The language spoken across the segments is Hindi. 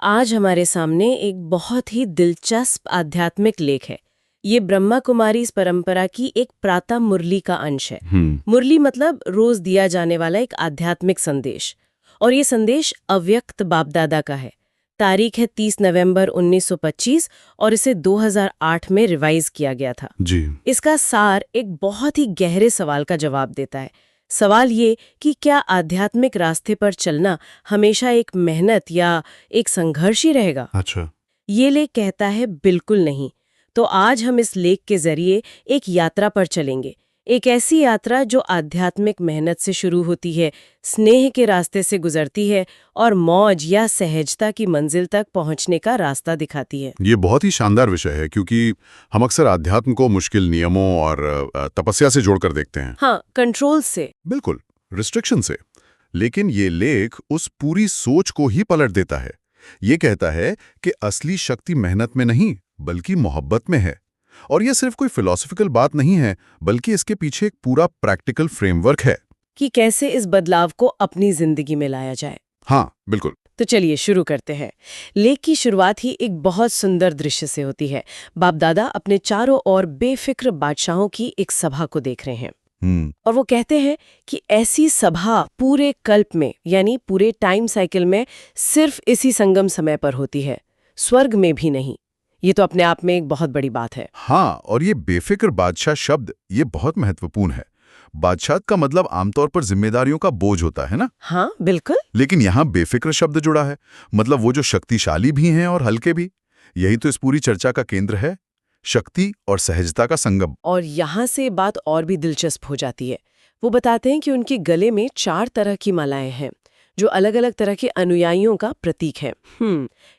आज हमारे सामने एक बहुत ही दिलचस्प आध्यात्मिक लेख है। ये ब्रह्मा कुमारी इस परंपरा की एक प्रातः मुरली का अंश है। मुरली मतलब रोज दिया जाने वाला एक आध्यात्मिक संदेश। और ये संदेश अव्यक्त बापदादा का है। तारीख है 30 नवंबर 1925 और इसे 2008 में रिवाइज किया गया था। जी। इसका सार एक बहुत ही गहरे सवाल का जवाब देता है। सवाल ये कि क्या आध्यात्मिक रास्ते पर चलना हमेशा एक मेहनत या एक संघर्ष ही रहेगा? अच्छा। ये लेख कहता है बिल्कुल नहीं। तो आज हम इस लेख के जरिए एक यात्रा पर चलेंगे। एक ऐसी यात्रा जो आध्यात्मिक मेहनत से शुरू होती है, स्नेह के रास्ते से गुजरती है और मौज या सहजता की मंजिल तक पहुंचने का रास्ता दिखाती है। ये बहुत ही शानदार विषय है क्योंकि हम अक्सर अध्यात्म को मुश्किल नियमों और तपस्या से जोड़कर देखते हैं। हाँ, कंट्रोल से। बिल्कुल, रिस्ट्रिक्शन से। लेकिन ये लेख उस पूरी सोच को ही पलट देता है। ये कहता है कि असली शक्ति मेहनत में नहीं बल्कि मोहब्बत में है। और ये सिर्फ कोई फिलॉसफिकल बात नहीं है, बल्कि इसके पीछे एक पूरा प्रैक्टिकल फ्रेमवर्क है कि कैसे इस बदलाव को अपनी जिंदगी में लाया जाए। हाँ, बिल्कुल। तो चलिए शुरू करते हैं। लेख की शुरुआत ही एक बहुत सुंदर दृश्य से होती है। बाप दादा अपने चारों ओर बेफिक्र बादशाहों की एक सभा को देख रहे हैं। और वो कहते हैं कि ऐसी सभा पूरे कल्प में यानी पूरे टाइम साइकिल में सिर्फ इसी संगम समय पर होती है, स्वर्ग में भी नहीं। ये तो अपने आप में एक बहुत बड़ी बात है। हाँ, और ये बेफिक्र बादशाह शब्द ये बहुत महत्वपूर्ण है। बादशाह का मतलब आमतौर पर जिम्मेदारियों का बोझ होता है ना? हाँ बिल्कुल। लेकिन यहाँ बेफिक्र शब्द जुड़ा है, मतलब वो जो शक्तिशाली भी हैं और हल्के भी। यही तो इस पूरी चर्चा का केंद्र है, शक्ति और सहजता का संगम। और यहाँ से बात और भी दिलचस्प हो जाती है। वो बताते हैं कि उनके गले में 4 तरह की मालाएं हैं जो अलग अलग तरह के अनुयायियों का प्रतीक है।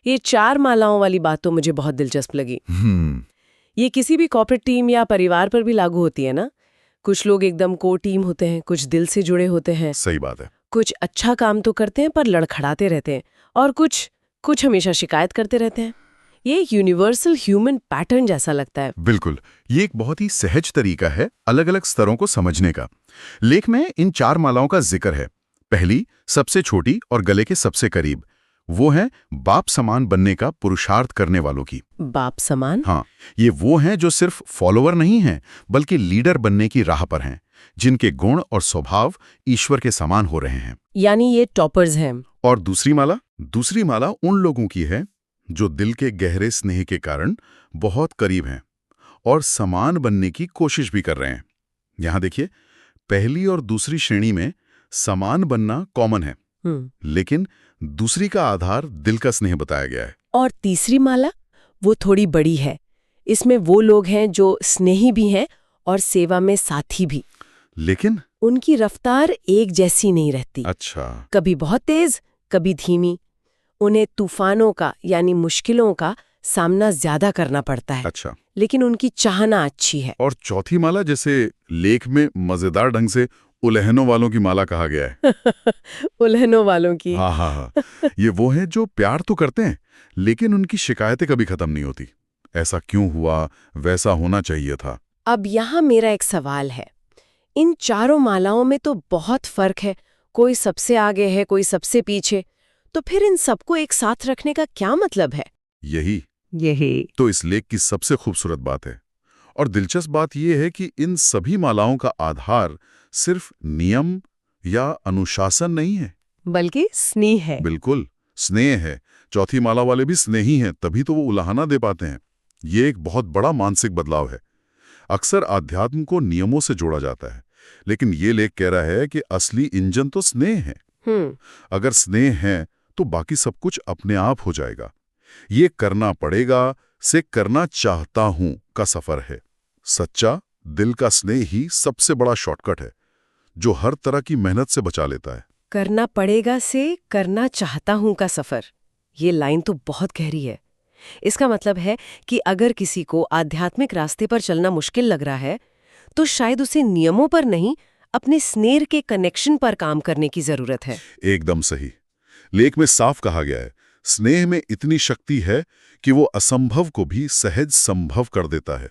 ये 4 मालाओं वाली बात तो मुझे बहुत दिलचस्प लगी। ये किसी भी कॉर्पोरेट टीम या परिवार पर भी लागू होती है ना? कुछ लोग एकदम कोर टीम होते हैं, कुछ दिल से जुड़े होते हैं। सही बात है। कुछ अच्छा काम तो करते हैं पर लड़खड़ाते रहते हैं, और कुछ हमेशा शिकायत करते रहते हैं। ये एक यूनिवर्सल ह्यूमन पैटर्न जैसा लगता है। बिल्कुल, ये एक बहुत ही सहज तरीका है अलग अलग स्तरों को समझने का। लेख में इन 4 मालाओं का जिक्र है। पहली, सबसे छोटी और गले के सबसे करीब, वो है बाप समान बनने का पुरुषार्थ करने वालों की। बाप समान? हाँ, ये वो हैं जो सिर्फ फॉलोवर नहीं हैं, बल्कि लीडर बनने की राह पर हैं, जिनके गुण और स्वभाव ईश्वर के समान हो रहे हैं। यानी ये टॉपर्स हैं। और दूसरी माला उन लोगों की है जो दिल के गहरे स्नेह के कारण बहुत करीब हैं और समान बनने की कोशिश भी कर रहे हैं। यहाँ देखिए, पहली और दूसरी श्रेणी में समान बनना कॉमन है, लेकिन दूसरी का आधार दिल का स्नेह बताया गया है। और तीसरी माला, वो थोड़ी बड़ी है। इसमें वो लोग हैं जो स्नेही भी हैं और सेवा में साथी भी, लेकिन उनकी रफ्तार एक जैसी नहीं रहती। अच्छा। कभी बहुत तेज, कभी धीमी। उन्हें तूफानों का यानी मुश्किलों का सामना ज्यादा करना पड़ता है। अच्छा। लेकिन उनकी चाहना अच्छी है। और चौथी माला, जैसे लेख में मजेदार ढंग से उलहनों वालों की माला कहा गया है। उलहनों वालों की। हाँ हाँ हाँ। ये वो हैं जो प्यार तो करते हैं, लेकिन उनकी शिकायतें कभी खत्म नहीं होती। ऐसा क्यों हुआ, वैसा होना चाहिए था। अब यहाँ मेरा एक सवाल है। इन चारों मालाओं में तो बहुत फर्क है। कोई सबसे आगे है, कोई सबसे पीछे। तो फिर इन सबको एक साथ रखने का क्या मतलब है? यही तो इस लेख की सबसे खूबसूरत बात है। और दिलचस्प बात यह है कि इन सभी मालाओं का आधार सिर्फ नियम या अनुशासन नहीं है, बल्कि स्नेह है। बिल्कुल, स्नेह है। चौथी माला वाले भी स्नेही हैं, तभी तो वो उलाहना दे पाते हैं। ये एक बहुत बड़ा मानसिक बदलाव है। अक्सर आध्यात्म को नियमों से जोड़ा जाता है, लेकिन ये लेख कह रहा है कि असली इंजन तो स्नेह है। अगर स्नेह है तो बाकी सब कुछ अपने आप हो जाएगा। ये करना पड़ेगा से करना चाहता हूं का सफर है। सच्चा दिल का स्नेह ही सबसे बड़ा शॉर्टकट है, जो हर तरह की मेहनत से बचा लेता है। करना पड़ेगा से करना चाहता हूं का सफर, ये लाइन तो बहुत गहरी है। इसका मतलब है कि अगर किसी को आध्यात्मिक रास्ते पर चलना मुश्किल लग रहा है, तो शायद उसे नियमों पर नहीं, अपने स्नेह के कनेक्शन पर काम करने की जरूरत है। एकदम सही। लेख में साफ कहा गया है, स्नेह में इतनी शक्ति है कि वो असंभव को भी सहज संभव कर देता है।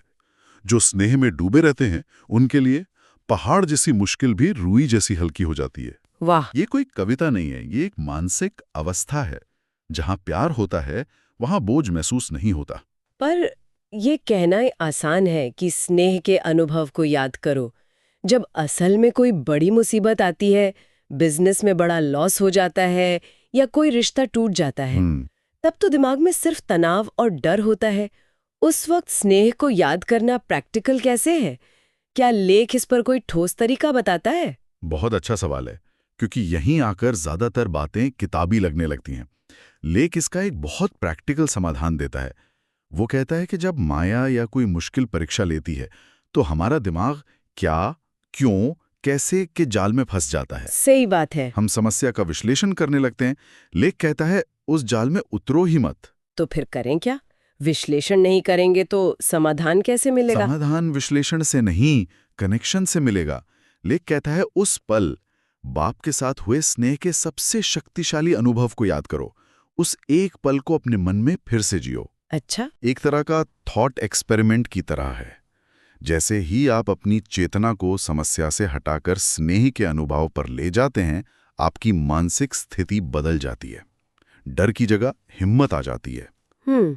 जो स्नेह में डूबे रहते हैं, उनके लिए पहाड़ जैसी मुश्किल भी रुई जैसी हल्की हो जाती है। वाह! ये कोई कविता नहीं है, ये एक मानसिक अवस्था है जहां प्यार होता है वहां बोझ महसूस नहीं होता। पर ये कहना आसान है कि स्नेह के अनुभव को याद करो, जब असल में कोई बड़ी मुसीबत आती है, बिजनेस में बड़ा लॉस हो जाता है या कोई रिश्ता टूट जाता है, तब तो दिमाग में सिर्फ तनाव और डर होता है। उस वक्त स्नेह को याद करना प्रैक्टिकल कैसे है? क्या लेख इस पर कोई ठोस तरीका बताता है? बहुत अच्छा सवाल है, क्योंकि यहीं आकर ज्यादातर बातें किताबी लगने लगती हैं। लेख इसका एक बहुत प्रैक्टिकल समाधान देता है। वो कहता है कि जब माया या कोई मुश्किल परीक्षा लेती है तो हमारा दिमाग क्या, क्यों, कैसे के जाल में फंस जाता है। सही बात है। हम समस्या का विश्लेषण करने लगते हैं। लेख कहता है उस जाल में उतरो ही मत। तो फिर करें क्या? विश्लेषण नहीं करेंगे तो समाधान कैसे मिलेगा? समाधान विश्लेषण से नहीं, कनेक्शन से मिलेगा। लेख कहता है उस पल बाप के साथ हुए स्नेह के सबसे शक्तिशाली अनुभव को याद करो। उस एक पल को अपने मन में फिर से जियो। अच्छा, एक तरह का थॉट एक्सपेरिमेंट की तरह है। जैसे ही आप अपनी चेतना को समस्या से हटाकर स्नेह के अनुभव पर ले जाते हैं, आपकी मानसिक स्थिति बदल जाती है। डर की जगह हिम्मत आ जाती है।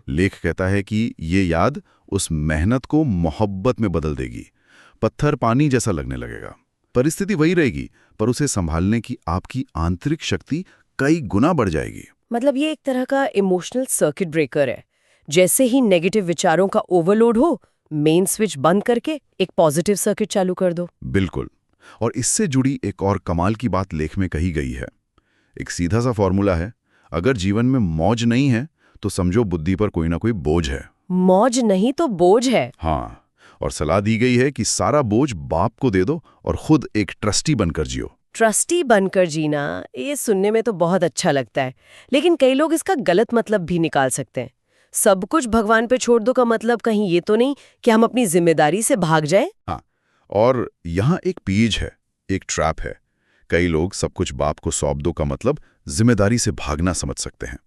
लेख कहता है कि ये याद उस मेहनत को मोहब्बत में बदल देगी। पत्थर पानी जैसा लगने लगेगा। परिस्थिति वही रहेगी, पर उसे संभालने की आपकी आंतरिक शक्ति कई गुना बढ़ जाएगी। मतलब ये एक तरह का इमोशनल सर्किट ब्रेकर है। जैसे ही नेगेटिव विचारों का ओवरलोड हो, मेन स्विच बंद करके एक पॉजिटिव सर्किट चालू कर दो। बिल्कुल। और इससे जुड़ी एक और कमाल की बात लेख में कही गई है। एक सीधा सा फॉर्मूला है, अगर जीवन में मौज नहीं है तो समझो बुद्धि पर कोई ना कोई बोझ है। मौज नहीं तो बोझ है। हाँ, और सलाह दी गई है कि सारा बोझ बाप को दे दो और खुद एक ट्रस्टी बनकर जियो। ट्रस्टी बनकर जीना, ये सुनने में तो बहुत अच्छा लगता है, लेकिन कई लोग इसका गलत मतलब भी निकाल सकते हैं। सब कुछ भगवान पे छोड़ दो का मतलब कहीं ये तो नहीं कि हम अपनी जिम्मेदारी से भाग जाएं? हाँ, और यहाँ एक पेज है, एक ट्रैप है। कई लोग सब कुछ बाप को सौंप दो का मतलब जिम्मेदारी से भागना समझ सकते हैं,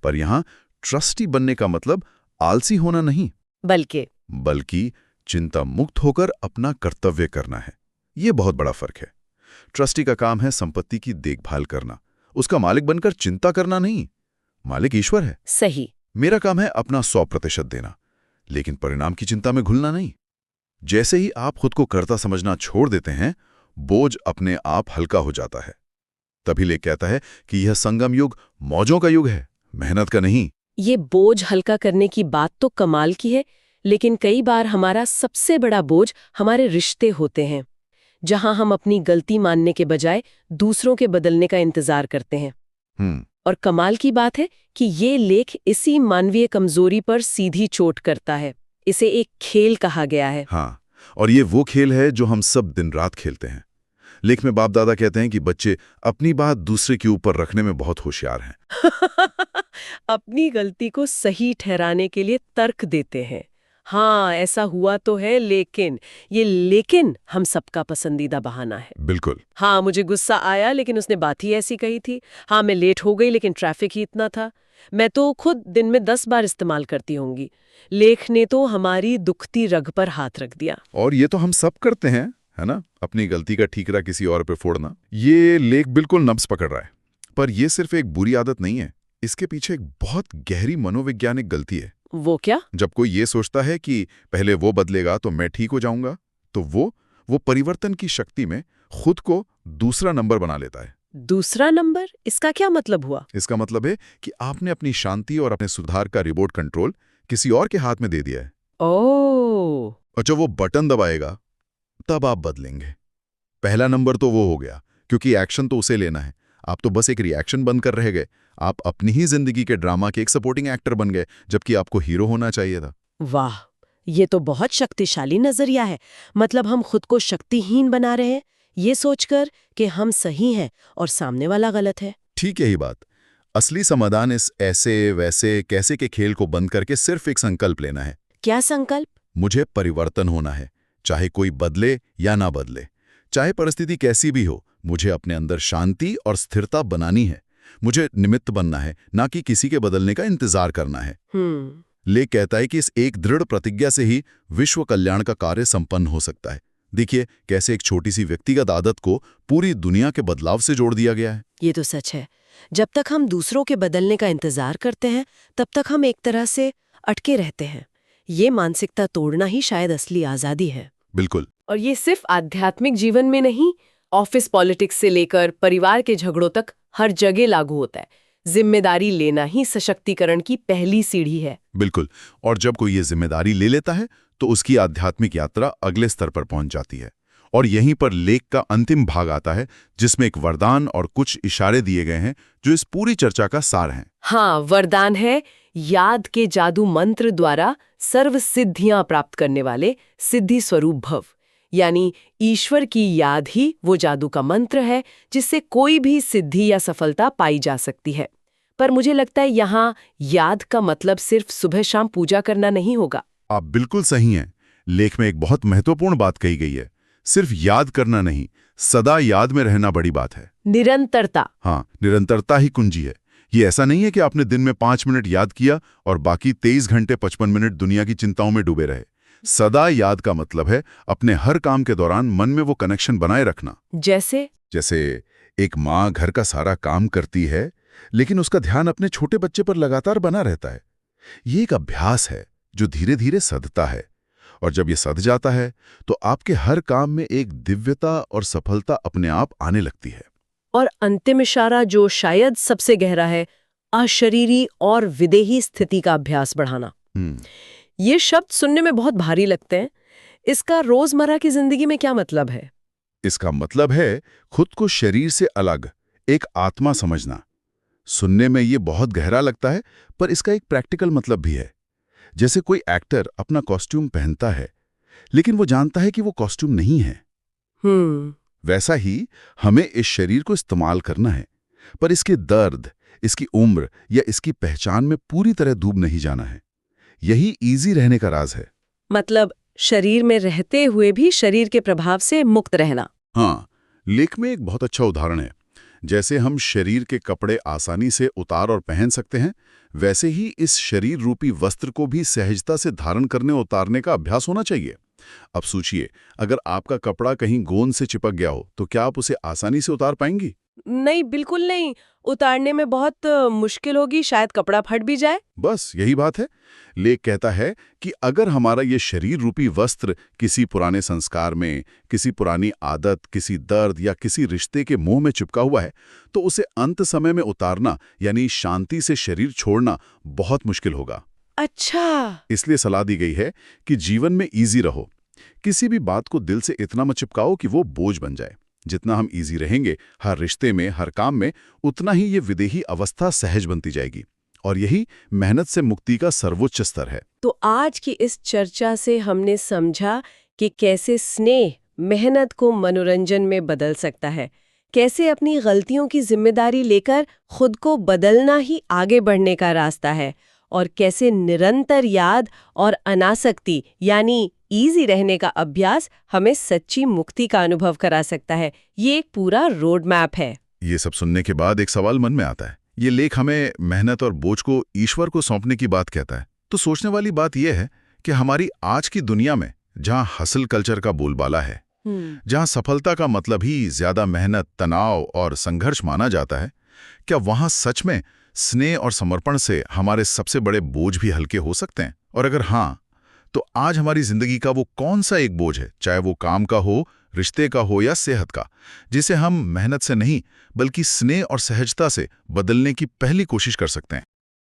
पर यहाँ ट्रस्टी बनने का मतलब आलसी होना नहीं, बल्कि चिंता मुक्त होकर अपना कर्तव्य करना है। ये बहुत बड़ा फर्क है। ट्रस्टी का काम है संपत्ति की देखभाल करना, उसका मालिक बनकर चिंता करना नहीं। मालिक ईश्वर है। सही। मेरा काम है अपना 100% देना, लेकिन परिणाम की चिंता में घुलना नहीं। जैसे ही आप खुद को कर्ता समझना छोड़ देते हैं, बोझ अपने आप हल्का हो जाता है। तभी लेख कहता है कि यह संगम युग मौजों का युग है, मेहनत का नहीं। ये बोझ हल्का करने की बात तो कमाल की है, लेकिन कई बार हमारा सबसे बड़ा बोझ हमारे रिश्ते होते हैं, जहां हम अपनी गलती मानने के बजाय दूसरों के बदलने का इंतजार करते हैं। और कमाल की बात है कि ये लेख इसी मानवीय कमजोरी पर सीधी चोट करता है। इसे एक खेल कहा गया है। हाँ, और ये वो खेल है जो हम सब दिन रात खेलते हैं। लेख में बाप दादा कहते हैं कि बच्चे अपनी बात दूसरे के ऊपर रखने में बहुत होशियार हैं। अपनी गलती को सही ठहराने के लिए तर्क देते हैं। हाँ, ऐसा हुआ तो है, लेकिन हम सबका पसंदीदा बहाना है। बिल्कुल। हाँ, मुझे गुस्सा आया लेकिन उसने बात ही ऐसी कही थी। हाँ, मैं लेट हो गई लेकिन ट्रैफिक ही इतना था। मैं तो खुद दिन में 10 बार इस्तेमाल करती होंगी। लेख ने तो हमारी दुखती रग पर हाथ रख दिया। और ये तो हम सब करते हैं, है ना? अपनी गलती का ठीकरा किसी और पे फोड़ना। ये लेख बिल्कुल नब्ज पकड़ रहा है। पर यह सिर्फ एक बुरी आदत नहीं है, इसके पीछे एक बहुत गहरी मनोवैज्ञानिक गलती है। वो क्या? जब कोई ये सोचता है कि पहले वो बदलेगा तो मैं ठीक हो जाऊंगा, तो वो परिवर्तन की शक्ति में खुद को दूसरा नंबर बना लेता है। दूसरा नंबर? इसका क्या मतलब हुआ? इसका मतलब है कि आपने अपनी शांति और अपने सुधार का रिमोट कंट्रोल किसी और के हाथ में दे दिया है। ओह। और जब वो बटन दबाएगा तब आप बदलेंगे। पहला नंबर तो वो हो गया, क्योंकि एक्शन तो उसे लेना है। आप तो बस एक रिएक्शन बनकर रह गए। आप अपनी ही जिंदगी के ड्रामा के एक सपोर्टिंग एक्टर बन गए, जबकि आपको हीरो होना चाहिए था। वाह, ये तो बहुत शक्तिशाली नजरिया है। मतलब हम खुद को शक्तिहीन बना रहे हैं, ये सोचकर कि हम सही हैं और सामने वाला गलत है। ठीक यही बात। असली समाधान इस ऐसे वैसे कैसे के खेल को बंद करके सिर्फ एक संकल्प लेना है। क्या संकल्प? मुझे परिवर्तन होना है, चाहे कोई बदले या ना बदले, चाहे परिस्थिति कैसी भी हो। मुझे अपने अंदर शांति और स्थिरता बनानी है। मुझे निमित्त बनना है, ना कि किसी के बदलने का इंतजार करना है। लेख कहता है कि इस एक दृढ़ प्रतिज्ञा से ही विश्व कल्याण का कार्य संपन्न हो सकता है। देखिए कैसे एक छोटी सी व्यक्तिगत आदत को पूरी दुनिया के बदलाव से जोड़ दिया गया है। ये तो सच है। जब तक हम दूसरों के बदलने का इंतजार करते हैं तब तक हम एक तरह से अटके रहते हैं। ये मानसिकता तोड़ना ही शायद असली आज़ादी है। बिल्कुल। और ये सिर्फ आध्यात्मिक जीवन में नहीं, ऑफिस पॉलिटिक्स से लेकर परिवार के झगड़ों तक हर जगह लागू होता है। जिम्मेदारी लेना ही सशक्तिकरण की पहली सीढ़ी है। बिल्कुल। और जब कोई ये जिम्मेदारी ले लेता है तो उसकी आध्यात्मिक यात्रा अगले स्तर पर पहुंच जाती है। और यहीं पर लेख का अंतिम भाग आता है, जिसमें एक वरदान और कुछ इशारे दिए गए हैं जो इस पूरी चर्चा का सार हैं। हाँ, वरदान है याद के जादू मंत्र द्वारा सर्व सिद्धियां प्राप्त करने वाले सिद्धि स्वरूप भव। यानी ईश्वर की याद ही वो जादू का मंत्र है जिससे कोई भी सिद्धि या सफलता पाई जा सकती है। पर मुझे लगता है यहाँ याद का मतलब सिर्फ सुबह शाम पूजा करना नहीं होगा। आप बिल्कुल सही हैं। लेख में एक बहुत महत्वपूर्ण बात कही गई है। सिर्फ याद करना नहीं, सदा याद में रहना बड़ी बात है। निरंतरता। हाँ, निरंतरता ही कुंजी है। ये ऐसा नहीं है कि आपने दिन में 5 मिनट याद किया और बाकी 23 घंटे 55 मिनट दुनिया की चिंताओं में डूबे रहे। सदा याद का मतलब है अपने हर काम के दौरान मन में वो कनेक्शन बनाए रखना। जैसे एक माँ घर का सारा काम करती है लेकिन उसका ध्यान अपने छोटे बच्चे पर लगातार बना रहता है। ये एक अभ्यास है जो धीरे धीरे सधता है, और जब ये सध जाता है तो आपके हर काम में एक दिव्यता और सफलता अपने आप आने लगती है। और अंतिम इशारा जो शायद सबसे गहरा है, अशरीरी और विदेही स्थिति का अभ्यास बढ़ाना। ये शब्द सुनने में बहुत भारी लगते हैं। इसका रोजमर्रा की जिंदगी में क्या मतलब है? इसका मतलब है खुद को शरीर से अलग एक आत्मा समझना। सुनने में ये बहुत गहरा लगता है, पर इसका एक प्रैक्टिकल मतलब भी है। जैसे कोई एक्टर अपना कॉस्ट्यूम पहनता है लेकिन वो जानता है कि वो कॉस्ट्यूम नहीं है। वैसा ही हमें इस शरीर को इस्तेमाल करना है, पर इसके दर्द, इसकी उम्र या इसकी पहचान में पूरी तरह डूब नहीं जाना है। यही इजी रहने का राज है। मतलब शरीर में रहते हुए भी शरीर के प्रभाव से मुक्त रहना। हाँ, लेख में एक बहुत अच्छा उदाहरण है। जैसे हम शरीर के कपड़े आसानी से उतार और पहन सकते हैं, वैसे ही इस शरीर रूपी वस्त्र को भी सहजता से धारण करने उतारने का अभ्यास होना चाहिए। अब सोचिए, अगर आपका कपड़ा कहीं गोंद से चिपक गया हो तो क्या आप उसे आसानी से उतार पाएंगी? नहीं, बिल्कुल नहीं। उतारने में बहुत मुश्किल होगी, शायद कपड़ा फट भी जाए। बस यही बात है। लेख कहता है कि अगर हमारा ये शरीर रूपी वस्त्र किसी पुराने संस्कार में, किसी पुरानी आदत, किसी दर्द या किसी रिश्ते के मोह में चिपका हुआ है, तो उसे अंत समय में उतारना यानी शांति से शरीर छोड़ना बहुत मुश्किल होगा। अच्छा। इसलिए सलाह दी गई है कि जीवन में इजी रहो। किसी भी बात को दिल से इतना मत चिपकाओ कि वो बोझ बन जाए। जितना हम इजी रहेंगे हर रिश्ते में, हर काम में, उतना ही ये विदेही अवस्था सहज बनती जाएगी। और यही मेहनत से मुक्ति का सर्वोच्च स्तर है। तो आज की इस चर्चा से हमने समझा कि कैसे स्नेह मेहनत को मनोरंजन में बदल सकता है, कैसे अपनी गलतियों की जिम्मेदारी लेकर खुद को बदलना ही आगे बढ़ने का रास्ता है, और कैसे निरंतर याद और अनासक्ति यानी इजी रहने का अभ्यास हमें सच्ची मुक्ति का अनुभव करा सकता है। ये एक पूरा रोड मैप है। ये सब सुनने के बाद एक सवाल मन में आता है। ये लेख हमें मेहनत और बोझ को ईश्वर को सौंपने की बात कहता है, तो सोचने वाली बात यह है कि हमारी आज की दुनिया में जहां हसल कल्चर का बोलबाला है, जहां सफलता का मतलब ही ज्यादा मेहनत, तनाव और संघर्ष माना जाता है, क्या वहां सच में स्नेह और समर्पण से हमारे सबसे बड़े बोझ भी हल्के हो सकते हैं? और अगर हाँ, तो आज हमारी जिंदगी का वो कौन सा एक बोझ है, चाहे वो काम का हो, रिश्ते का हो या सेहत का, जिसे हम मेहनत से नहीं बल्कि स्नेह और सहजता से बदलने की पहली कोशिश कर सकते हैं?